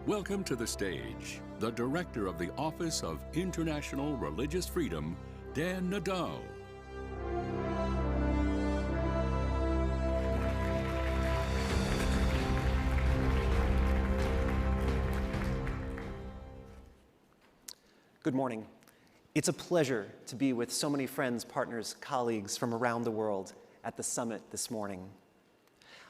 welcome to the stage the Director of the Office of International Religious Freedom, Dan Nadel. Good morning. It's a pleasure to be with so many friends, partners, colleagues from around the world at the summit this morning.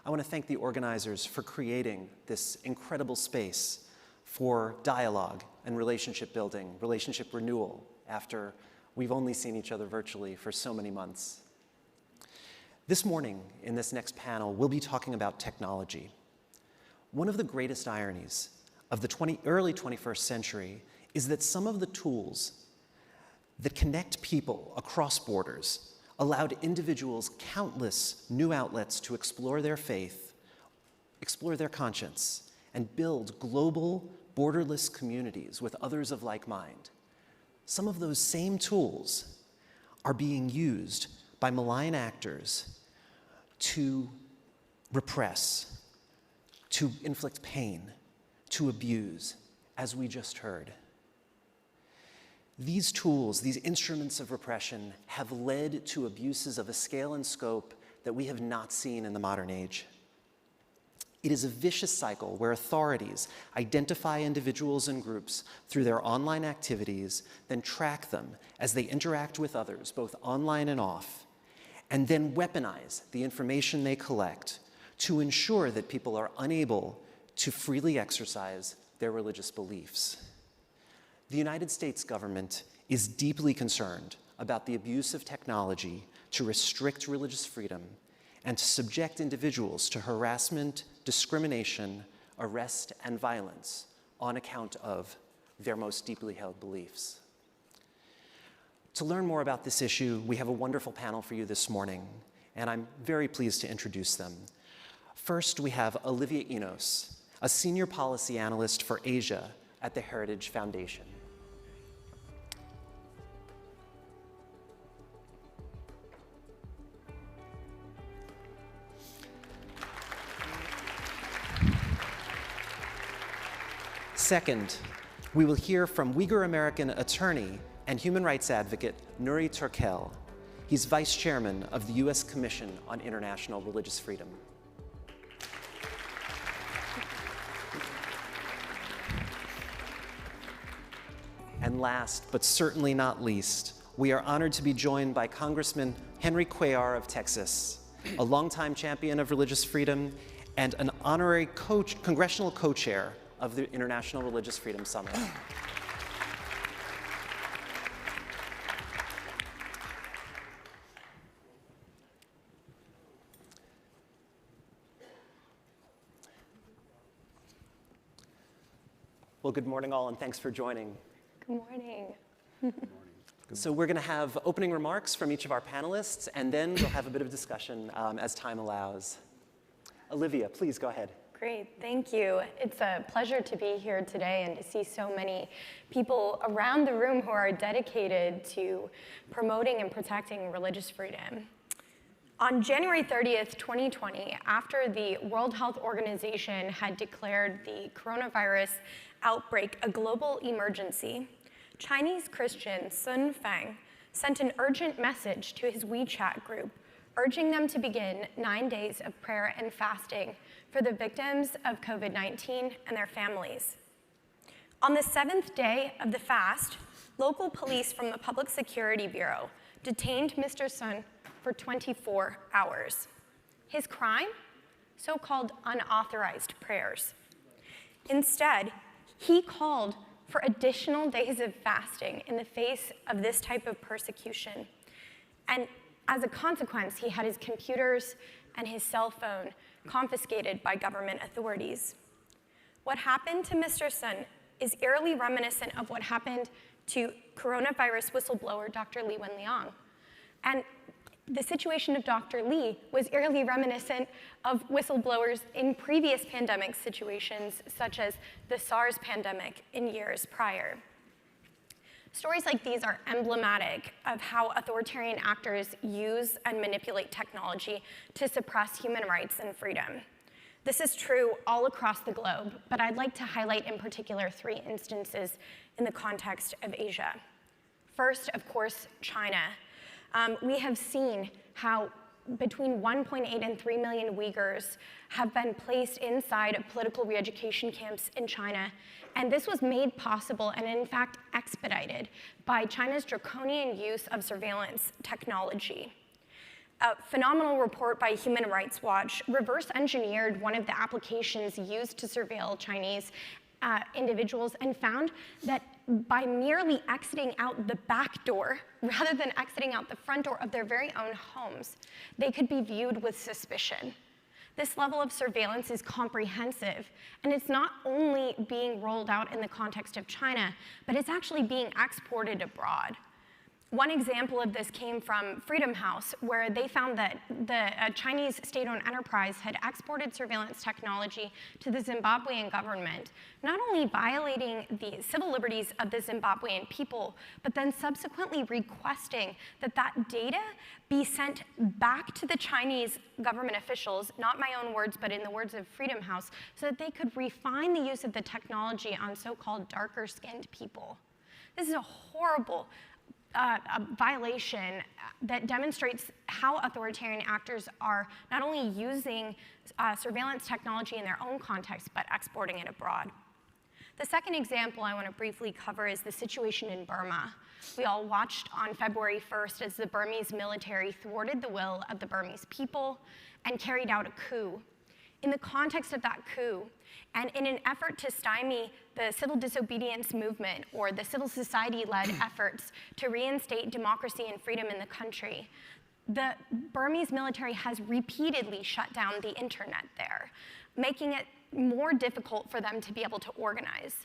I want to thank the organizers for creating this incredible space for dialogue and relationship building, relationship renewal, after we've only seen each other virtually for so many months. This morning, in this next panel, we'll be talking about technology. One of the greatest ironies of the early 21st century is that some of the tools that connect people across borders allowed individuals countless new outlets to explore their faith, explore their conscience, and build global, borderless communities with others of like mind. Some of those same tools are being used by malign actors to repress, to inflict pain, to abuse, as we just heard. These tools, these instruments of repression, have led to abuses of a scale and scope that we have not seen in the modern age. It is a vicious cycle where authorities identify individuals and groups through their online activities, then track them as they interact with others, both online and off, and then weaponize the information they collect to ensure that people are unable to freely exercise their religious beliefs. The United States government is deeply concerned about the abuse of technology to restrict religious freedom and to subject individuals to harassment, discrimination, arrest, and violence on account of their most deeply held beliefs. To learn more about this issue, we have a wonderful panel for you this morning, and I'm very pleased to introduce them. First, we have Olivia Enos, a senior policy analyst for Asia at the Heritage Foundation. Second, we will hear from Uyghur American attorney and human rights advocate Nuri Turkel. He's vice chairman of the U.S. Commission on International Religious Freedom. And last, but certainly not least, we are honored to be joined by Congressman Henry Cuellar of Texas, a longtime champion of religious freedom and an honorary congressional co-chair of the International Religious Freedom Summit. Well, good morning all, and thanks for joining. Good morning. So we're going to have opening remarks from each of our panelists, and then we'll have a bit of discussion as time allows. Olivia, please go ahead. Great, thank you. It's a pleasure to be here today and to see so many people around the room who are dedicated to promoting and protecting religious freedom. On January 30th, 2020, after the World Health Organization had declared the coronavirus outbreak a global emergency, Chinese Christian Sun Feng sent an urgent message to his WeChat group, urging them to begin 9 days of prayer and fasting for the victims of COVID-19 and their families. On the 7th day of the fast, local police from the Public Security Bureau detained Mr. Sun for 24 hours. His crime? So-called unauthorized prayers. Instead, he called for additional days of fasting in the face of this type of persecution. And as a consequence, he had his computers and his cell phone confiscated by government authorities. What happened to Mr. Sun is eerily reminiscent of what happened to coronavirus whistleblower Dr. Li Wenliang. And the situation of Dr. Li was eerily reminiscent of whistleblowers in previous pandemic situations, such as the SARS pandemic in years prior. Stories like these are emblematic of how authoritarian actors use and manipulate technology to suppress human rights and freedom. This is true all across the globe, but I'd like to highlight in particular 3 instances in the context of Asia. First, of course, China. We have seen how between 1.8 and 3 million Uyghurs have been placed inside of political re-education camps in China. And this was made possible and in fact expedited by China's draconian use of surveillance technology. A phenomenal report by Human Rights Watch reverse engineered one of the applications used to surveil Chinese individuals and found that by merely exiting out the back door, rather than exiting out the front door of their very own homes, they could be viewed with suspicion. This level of surveillance is comprehensive, and it's not only being rolled out in the context of China, but it's actually being exported abroad. One example of this came from Freedom House, where they found that the Chinese state-owned enterprise had exported surveillance technology to the Zimbabwean government, not only violating the civil liberties of the Zimbabwean people, but then subsequently requesting that that data be sent back to the Chinese government officials, not my own words, but in the words of Freedom House, so that they could refine the use of the technology on so-called darker-skinned people. This is a horrible a violation that demonstrates how authoritarian actors are not only using surveillance technology in their own context, but exporting it abroad. The second example I want to briefly cover is the situation in Burma. We all watched on February 1st as the Burmese military thwarted the will of the Burmese people and carried out a coup. In the context of that coup, and in an effort to stymie the civil disobedience movement or the civil society-led efforts to reinstate democracy and freedom in the country, the Burmese military has repeatedly shut down the internet there, making it more difficult for them to be able to organize.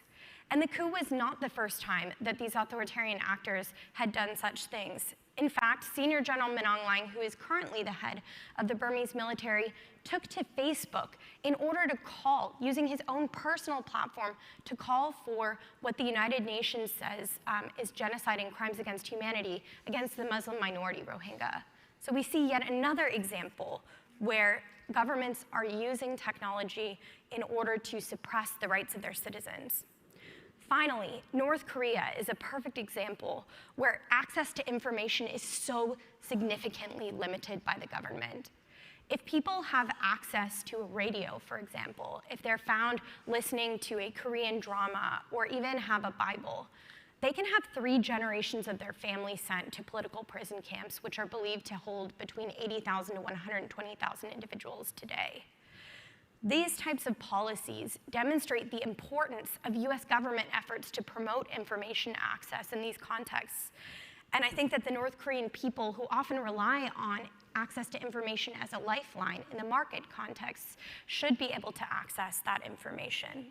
And the coup was not the first time that these authoritarian actors had done such things. In fact, Senior General Min Aung Hlaing, who is currently the head of the Burmese military, took to Facebook in order to call, using his own personal platform, to call for what the United Nations says is genocide and crimes against humanity against the Muslim minority Rohingya. So we see yet another example where governments are using technology in order to suppress the rights of their citizens. Finally, North Korea is a perfect example where access to information is so significantly limited by the government. If people have access to a radio, for example, if they're found listening to a Korean drama or even have a Bible, they can have 3 generations of their family sent to political prison camps, which are believed to hold between 80,000 to 120,000 individuals today. These types of policies demonstrate the importance of US government efforts to promote information access in these contexts. And I think that the North Korean people, who often rely on access to information as a lifeline in the market context, should be able to access that information.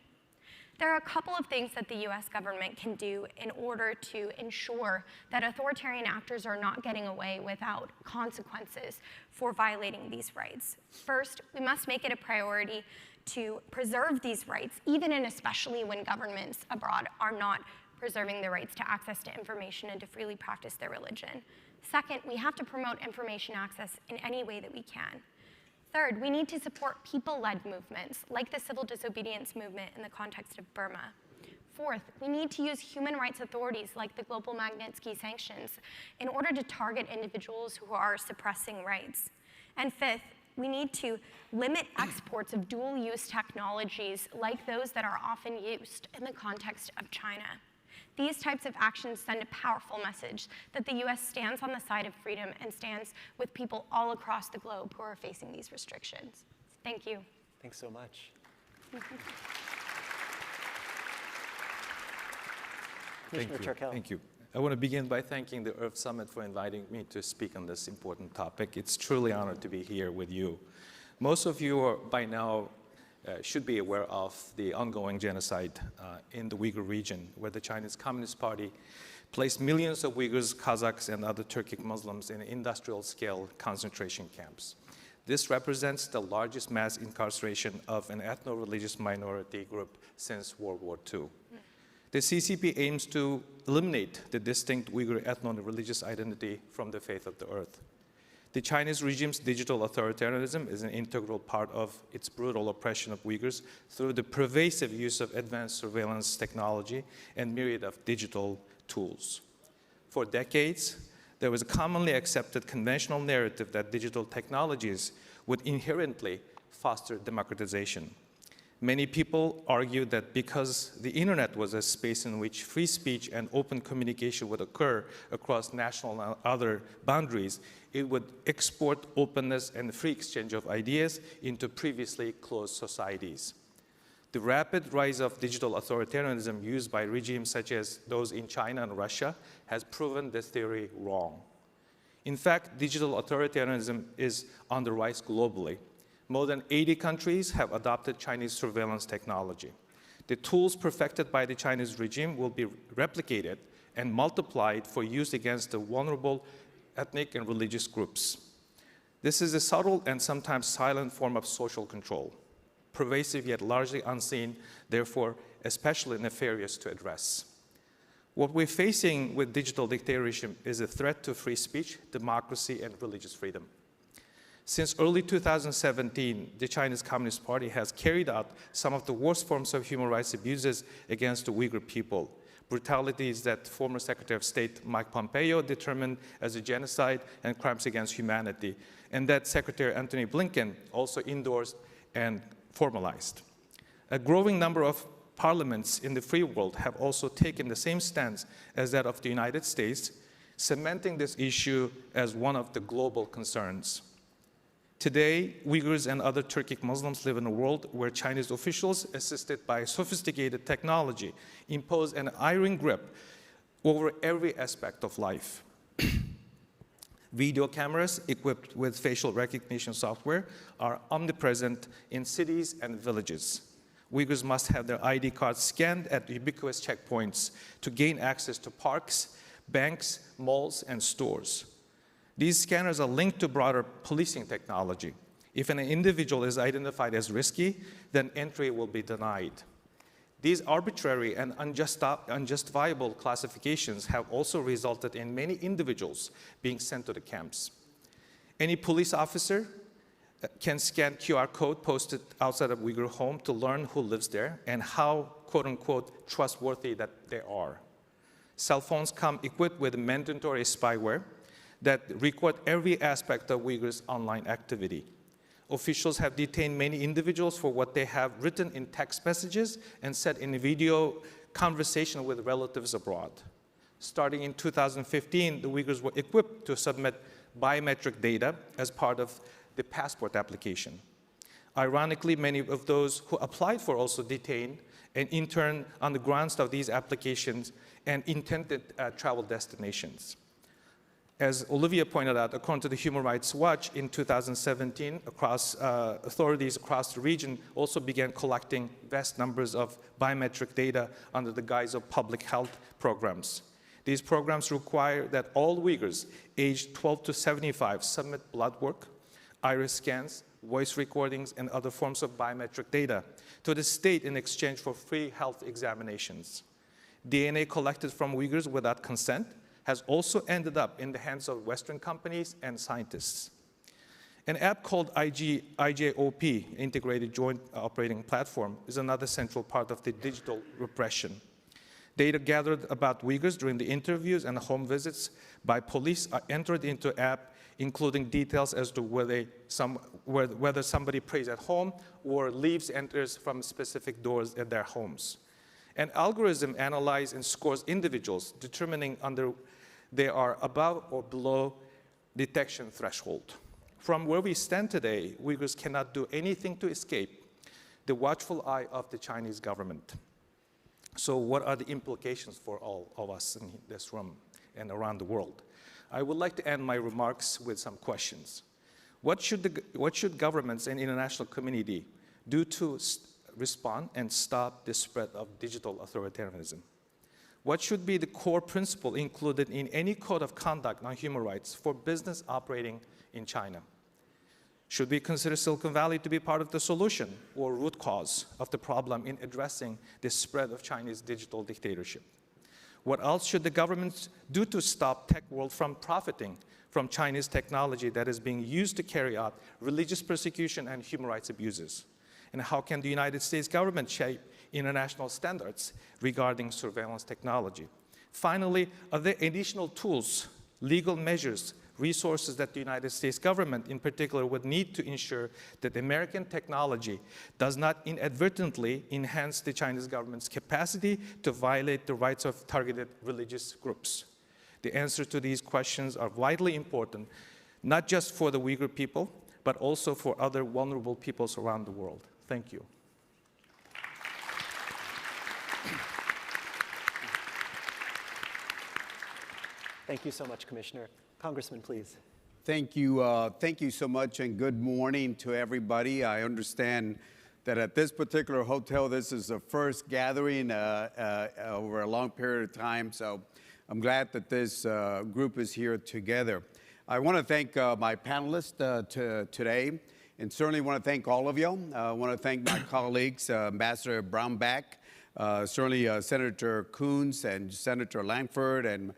There are a couple of things that the US government can do in order to ensure that authoritarian actors are not getting away without consequences for violating these rights. First, we must make it a priority to preserve these rights, even and especially when governments abroad are not preserving their rights to access to information and to freely practice their religion. Second, we have to promote information access in any way that we can. Third, we need to support people-led movements, like the civil disobedience movement in the context of Burma. Fourth, we need to use human rights authorities like the global Magnitsky sanctions in order to target individuals who are suppressing rights. And fifth, we need to limit exports of dual-use technologies like those that are often used in the context of China. These types of actions send a powerful message that the US stands on the side of freedom and stands with people all across the globe who are facing these restrictions. Thank you. Thanks so much. Commissioner Turkel. Thank you. I want to begin by thanking the IRF Summit for inviting me to speak on this important topic. It's truly an honor to be here with you. Most of you are, by now, should be aware of the ongoing genocide in the Uyghur region, where the Chinese Communist Party placed millions of Uyghurs, Kazakhs, and other Turkic Muslims in industrial-scale concentration camps. This represents the largest mass incarceration of an ethno-religious minority group since World War II. The CCP aims to eliminate the distinct Uyghur ethno-religious identity from the faith of the earth. The Chinese regime's digital authoritarianism is an integral part of its brutal oppression of Uyghurs through the pervasive use of advanced surveillance technology and myriad of digital tools. For decades, there was a commonly accepted conventional narrative that digital technologies would inherently foster democratization. Many people argue that because the internet was a space in which free speech and open communication would occur across national and other boundaries, it would export openness and free exchange of ideas into previously closed societies. The rapid rise of digital authoritarianism used by regimes such as those in China and Russia has proven this theory wrong. In fact, digital authoritarianism is on the rise globally. More than 80 countries have adopted Chinese surveillance technology. The tools perfected by the Chinese regime will be replicated and multiplied for use against the vulnerable ethnic and religious groups. This is a subtle and sometimes silent form of social control, pervasive yet largely unseen, therefore especially nefarious to address. What we're facing with digital dictatorship is a threat to free speech, democracy, and religious freedom. Since early 2017, the Chinese Communist Party has carried out some of the worst forms of human rights abuses against the Uyghur people, brutalities that former Secretary of State Mike Pompeo determined as a genocide and crimes against humanity, and that Secretary Antony Blinken also endorsed and formalized. A growing number of parliaments in the free world have also taken the same stance as that of the United States, cementing this issue as one of the global concerns. Today, Uyghurs and other Turkic Muslims live in a world where Chinese officials, assisted by sophisticated technology, impose an iron grip over every aspect of life. Video cameras equipped with facial recognition software are omnipresent in cities and villages. Uyghurs must have their ID cards scanned at ubiquitous checkpoints to gain access to parks, banks, malls, and stores. These scanners are linked to broader policing technology. If an individual is identified as risky, then entry will be denied. These arbitrary and unjustifiable classifications have also resulted in many individuals being sent to the camps. Any police officer can scan QR code posted outside of Uyghur home to learn who lives there and how, quote unquote, trustworthy that they are. Cell phones come equipped with mandatory spyware that record every aspect of Uyghurs' online activity. Officials have detained many individuals for what they have written in text messages and said in a video conversation with relatives abroad. Starting in 2015, the Uyghurs were equipped to submit biometric data as part of the passport application. Ironically, many of those who applied for also detained and interned on the grounds of these applications and intended travel destinations. As Olivia pointed out, according to the Human Rights Watch, in 2017, authorities across the region also began collecting vast numbers of biometric data under the guise of public health programs. These programs require that all Uyghurs aged 12 to 75 submit blood work, iris scans, voice recordings, and other forms of biometric data to the state in exchange for free health examinations. DNA collected from Uyghurs without consent has also ended up in the hands of Western companies and scientists. An app called IJOP, Integrated Joint Operating Platform, is another central part of the digital repression. Data gathered about Uyghurs during the interviews and home visits by police are entered into app, including details as to whether somebody prays at home or leaves, enters from specific doors at their homes. An algorithm analyzes and scores individuals, determining whether they are above or below detection threshold. From where we stand today, Uyghurs cannot do anything to escape the watchful eye of the Chinese government. So what are the implications for all of us in this room and around the world? I would like to end my remarks with some questions. What should governments and international community do to respond and stop the spread of digital authoritarianism? What should be the core principle included in any code of conduct on human rights for business operating in China? Should we consider Silicon Valley to be part of the solution or root cause of the problem in addressing the spread of Chinese digital dictatorship? What else should the government do to stop tech world from profiting from Chinese technology that is being used to carry out religious persecution and human rights abuses? And how can the United States government shape international standards regarding surveillance technology? Finally, are there additional tools, legal measures, resources that the United States government in particular would need to ensure that American technology does not inadvertently enhance the Chinese government's capacity to violate the rights of targeted religious groups? The answer to these questions are vitally important, not just for the Uyghur people, but also for other vulnerable peoples around the world. Thank you. Thank you so much, Commissioner. Congressman, please. Thank you so much, and good morning to everybody. I understand that at this particular hotel, this is the first gathering over a long period of time, so I'm glad that this group is here together. I want to thank my panelists today, and certainly want to thank all of you. I want to thank my colleagues, Ambassador Brownback, certainly Senator Coons and Senator Langford, and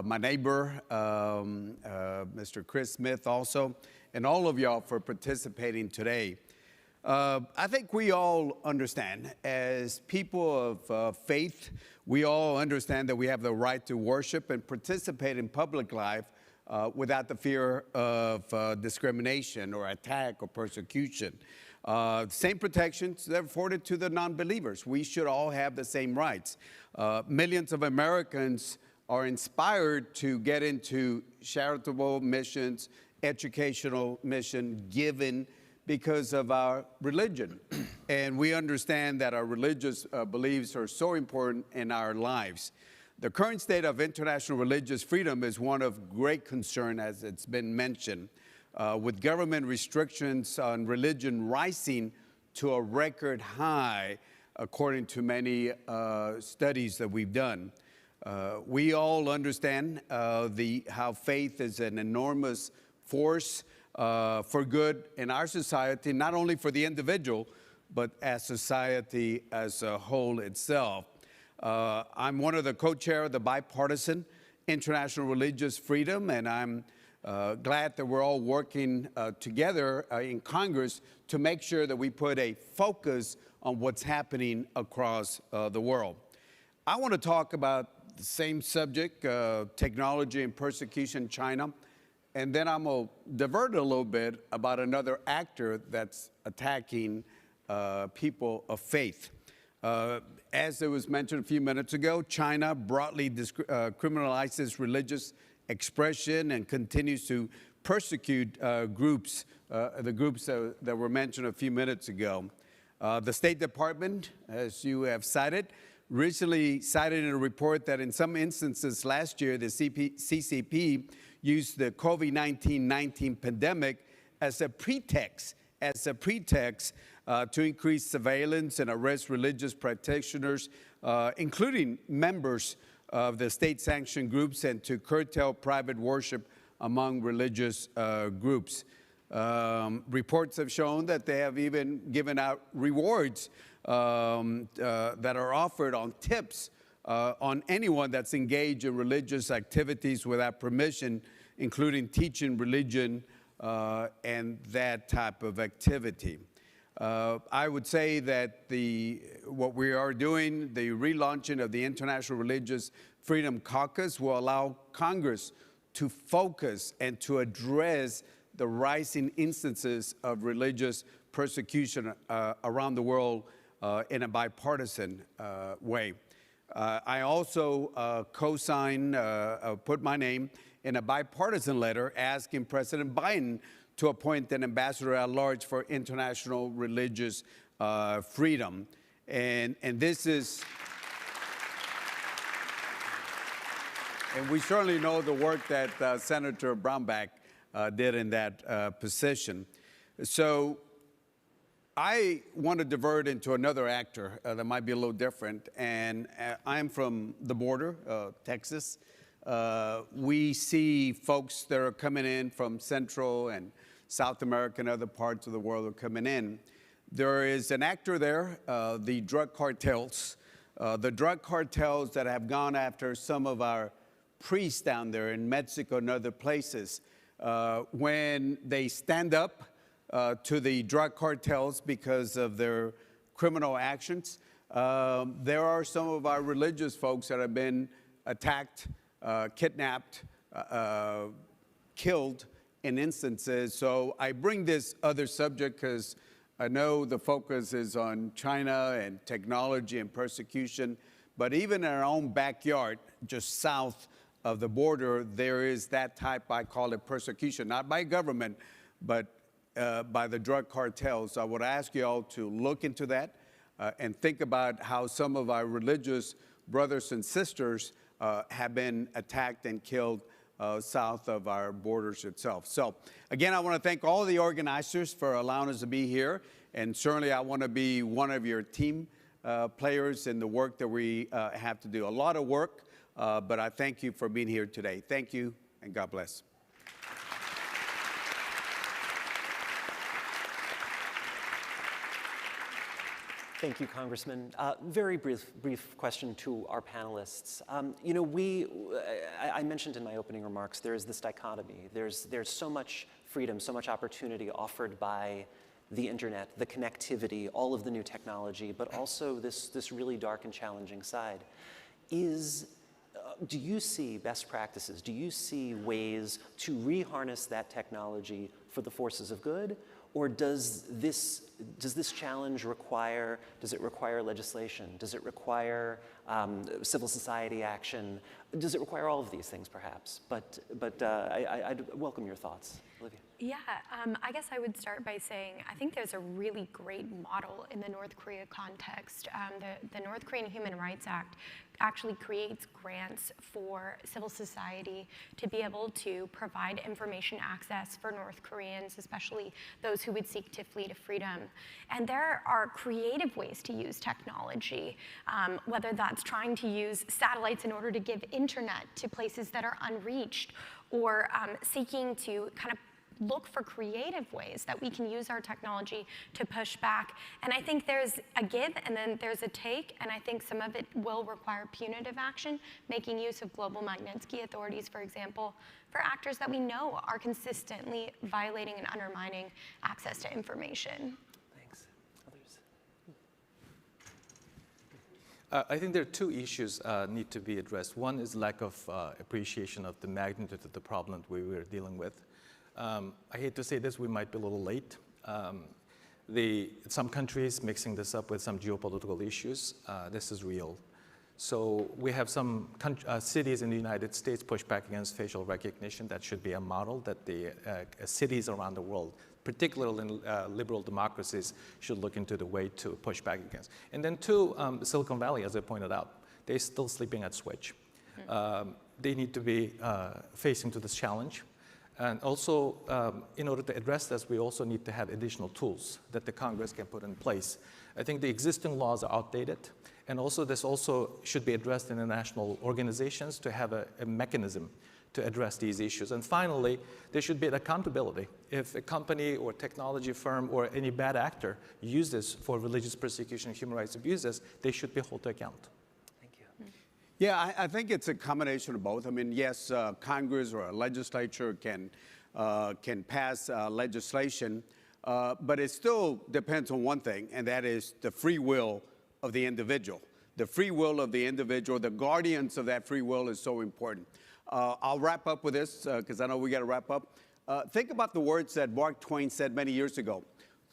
my neighbor, Mr. Chris Smith also, and all of y'all for participating today. I think we all understand, as people of faith, we all understand that we have the right to worship and participate in public life without the fear of discrimination or attack or persecution. Same protections that are afforded to the non-believers. We should all have the same rights. Millions of Americans are inspired to get into charitable missions, educational mission, given because of our religion. And we understand that our religious beliefs are so important in our lives. The current state of international religious freedom is one of great concern, as it's been mentioned, with government restrictions on religion rising to a record high, according to many studies that we've done. We all understand how faith is an enormous force for good in our society, not only for the individual, but as society as a whole itself. I'm one of the co-chair of the Bipartisan International Religious Freedom, and I'm glad that we're all working together in Congress to make sure that we put a focus on what's happening across the world. I want to talk about the same subject, technology and persecution in China, and then I'm going to divert a little bit about another actor that's attacking people of faith. As it was mentioned a few minutes ago, China broadly criminalizes religious expression and continues to persecute the groups that were mentioned a few minutes ago. The State Department, as you have cited, recently cited in a report that in some instances last year, the CCP used the COVID-19 pandemic as a pretext to increase surveillance and arrest religious practitioners, including members of the state-sanctioned groups, and to curtail private worship among religious groups. Reports have shown that they have even given out rewards that are offered on tips on anyone that's engaged in religious activities without permission, including teaching religion and that type of activity. I would say that what we are doing, the relaunching of the International Religious Freedom Caucus, will allow Congress to focus and to address the rising instances of religious persecution around the world in a bipartisan way. I also put my name in a bipartisan letter asking President Biden to appoint an ambassador at large for international religious freedom. And this is, and we certainly know the work that Senator Brownback did in that position. So I want to divert into another actor that might be a little different, and I'm from the border, Texas. We see folks that are coming in from Central and South America and other parts of the world are coming in. There is an actor there, the drug cartels, the drug cartels that have gone after some of our priests down there in Mexico and other places, when they stand up to the drug cartels because of their criminal actions, there are some of our religious folks that have been attacked, kidnapped, killed in instances. So I bring this other subject because I know the focus is on China and technology and persecution, but even in our own backyard, just south of the border, there is that type, I call it persecution, not by government, but by the drug cartels. I would ask you all to look into that and think about how some of our religious brothers and sisters have been attacked and killed south of our borders itself. So again, I want to thank all the organizers for allowing us to be here. And certainly I want to be one of your team players in the work that we have to do. A lot of work, but I thank you for being here today. Thank you, and God bless. Thank you, Congressman. Very brief question to our panelists. You know, I mentioned in my opening remarks, there is this dichotomy. There's so much freedom, so much opportunity offered by the internet, the connectivity, all of the new technology, but also this really dark and challenging side. Do you see best practices? Do you see ways to reharness that technology for the forces of good? Or does this challenge require legislation? Does it require civil society action? Does it require all of these things, perhaps? But I'd welcome your thoughts. Olivia. Yeah, I guess I would start by saying I think there's a really great model in the North Korea context. The North Korean Human Rights Act actually creates grants for civil society to be able to provide information access for North Koreans, especially those who would seek to flee to freedom. And there are creative ways to use technology, whether that's trying to use satellites in order to give internet to places that are unreached, or seeking to kind of look for creative ways that we can use our technology to push back. And I think there's a give and then there's a take, and I think some of it will require punitive action, making use of global Magnitsky authorities, for example, for actors that we know are consistently violating and undermining access to information. Thanks. Others? I think there are two issues need to be addressed. One is lack of appreciation of the magnitude of the problem we were dealing with. I hate to say this, we might be a little late. Some countries mixing this up with some geopolitical issues, this is real. So we have some cities in the United States push back against facial recognition. That should be a model that the cities around the world, particularly in liberal democracies, should look into the way to push back against. And then two, Silicon Valley, as I pointed out, they're still sleeping at switch. They need to be facing to this challenge. And also, in order to address this, we also need to have additional tools that the Congress can put in place. I think the existing laws are outdated, and also this also should be addressed in international organizations to have a mechanism to address these issues. And finally, there should be an accountability. If a company or technology firm or any bad actor uses for religious persecution and human rights abuses, they should be held to account. Yeah, I think it's a combination of both. I mean, yes, Congress or a legislature can pass legislation, but it still depends on one thing, and that is the free will of the individual. The free will of the individual, the guardians of that free will is so important. I'll wrap up with this because I know we got to wrap up. Think about the words that Mark Twain said many years ago.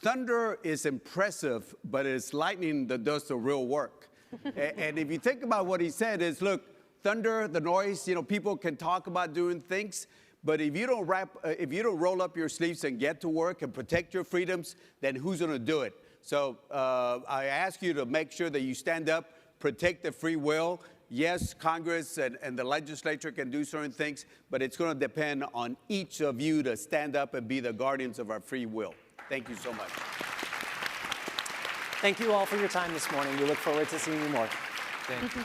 Thunder is impressive, but it's lightning that does the real work. And if you think about what he said is, look, thunder, the noise, you know, people can talk about doing things, but if you don't roll up your sleeves and get to work and protect your freedoms, then who's going to do it? So I ask you to make sure that you stand up, protect the free will. Yes, Congress and the legislature can do certain things, but it's going to depend on each of you to stand up and be the guardians of our free will. Thank you so much. Thank you all for your time this morning. We look forward to seeing you more. Thank you.